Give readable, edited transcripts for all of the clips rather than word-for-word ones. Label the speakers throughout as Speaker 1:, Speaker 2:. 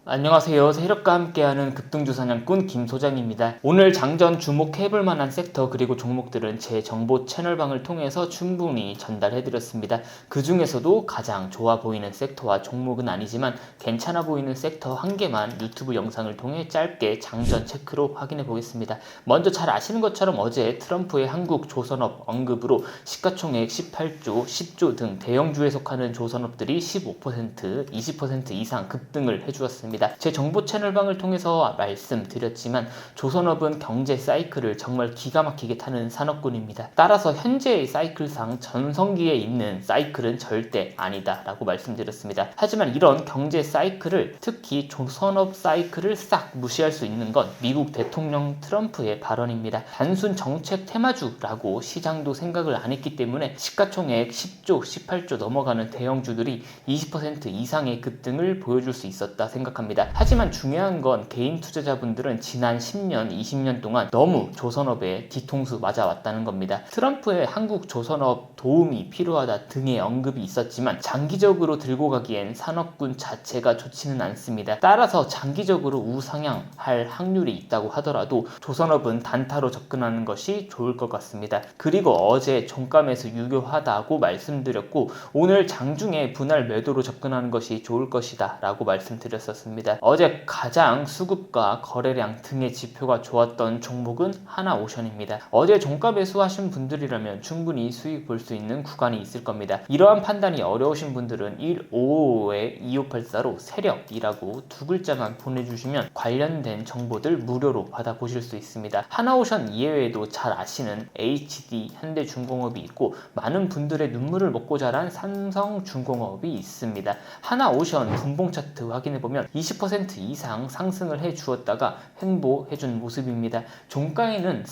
Speaker 1: 안녕하세요. 세력과 함께하는 급등주 사냥꾼 김소장입니다. 오늘 장전 주목해볼 만한 섹터 그리고 종목들은 제 정보 채널방을 통해서 충분히 전달해드렸습니다. 그 중에서도 가장 좋아 보이는 섹터와 종목은 아니지만 괜찮아 보이는 섹터 한 개만 유튜브 영상을 통해 짧게 장전 체크로 확인해 보겠습니다. 먼저 잘 아시는 것처럼 어제 트럼프의 한국 조선업 언급으로 시가총액 18조, 10조 등 대형주에 속하는 조선업들이 15%, 20% 이상 급등을 해주었습니다. 제 정보 채널방을 통해서 말씀드렸지만 조선업은 경제 사이클을 정말 기가 막히게 타는 산업군입니다. 따라서 현재의 사이클상 전성기에 있는 사이클은 절대 아니다 라고 말씀드렸습니다. 하지만 이런 경제 사이클을, 특히 조선업 사이클을 싹 무시할 수 있는 건 미국 대통령 트럼프의 발언입니다. 단순 정책 테마주라고 시장도 생각을 안 했기 때문에 시가총액 10조, 18조 넘어가는 대형주들이 20% 이상의 급등을 보여줄 수 있었다 생각합니다. 하지만 중요한 건 개인 투자자분들은 지난 10년, 20년 동안 너무 조선업에 뒤통수 맞아왔다는 겁니다. 트럼프의 한국 조선업 도움이 필요하다 등의 언급이 있었지만 장기적으로 들고 가기엔 산업군 자체가 좋지는 않습니다. 따라서 장기적으로 우상향할 확률이 있다고 하더라도 조선업은 단타로 접근하는 것이 좋을 것 같습니다. 그리고 어제 종가 매수 유효하다고 말씀드렸고 오늘 장중에 분할 매도로 접근하는 것이 좋을 것이다 라고 말씀드렸었습니다. 어제 가장 수급과 거래량 등의 지표가 좋았던 종목은 하나오션입니다. 어제 종가 매수하신 분들이라면 충분히 수익 볼 수 있는 구간이 있을 겁니다. 이러한 판단이 어려우신 분들은 155-2584로 세력이라고 두 글자만 보내주시면 관련된 정보들 무료로 받아보실 수 있습니다. 하나오션 이외에도 잘 아시는 HD 현대중공업이 있고 많은 분들의 눈물을 먹고 자란 삼성중공업이 있습니다. 하나오션 분봉 차트 확인해보면 20% 이상 상승을 해주었다가 횡보해준 모습입니다. 종가에는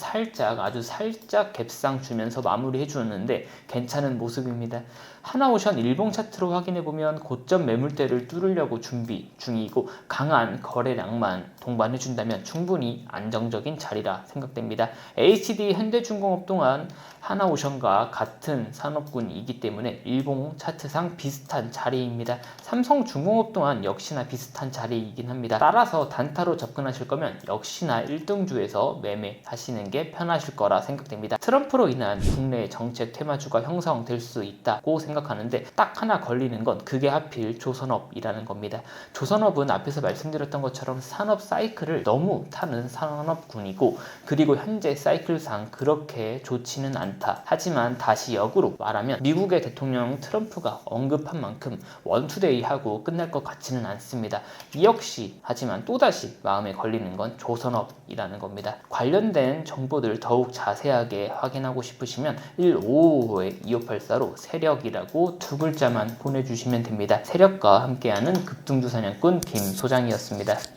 Speaker 1: 아주 살짝 갭상 주면서 마무리해 주었는데 괜찮은 모습입니다. 하나오션 일봉 차트로 확인해보면 고점 매물대를 뚫으려고 준비 중이고 강한 거래량만 동반해준다면 충분히 안정적인 자리라 생각됩니다. HD 현대중공업 또한 하나오션과 같은 산업군이기 때문에 일봉 차트상 비슷한 자리입니다. 삼성중공업 또한 역시나 비슷한 자리이긴 합니다. 따라서 단타로 접근하실 거면 역시나 1등주에서 매매하시는 게 편하실 거라 생각됩니다. 트럼프로 인한 국내 정책 테마주가 형성될 수 있다고 생각하는데 딱 하나 걸리는 건 그게 하필 조선업이라는 겁니다. 조선업은 앞에서 말씀드렸던 것처럼 산업 사이클을 너무 타는 산업군이고 그리고 현재 사이클상 그렇게 좋지는 않다. 하지만 다시 역으로 말하면 미국의 대통령 트럼프가 언급한 만큼 원투데이하고 끝날 것 같지는 않습니다. 이 역시 하지만 또다시 마음에 걸리는 건 조선업이라는 겁니다. 관련된 정보들 더욱 자세하게 확인하고 싶으시면 155-2584로 세력이라고 두 글자만 보내주시면 됩니다. 세력과 함께하는 급등주 사냥꾼 김소장이었습니다.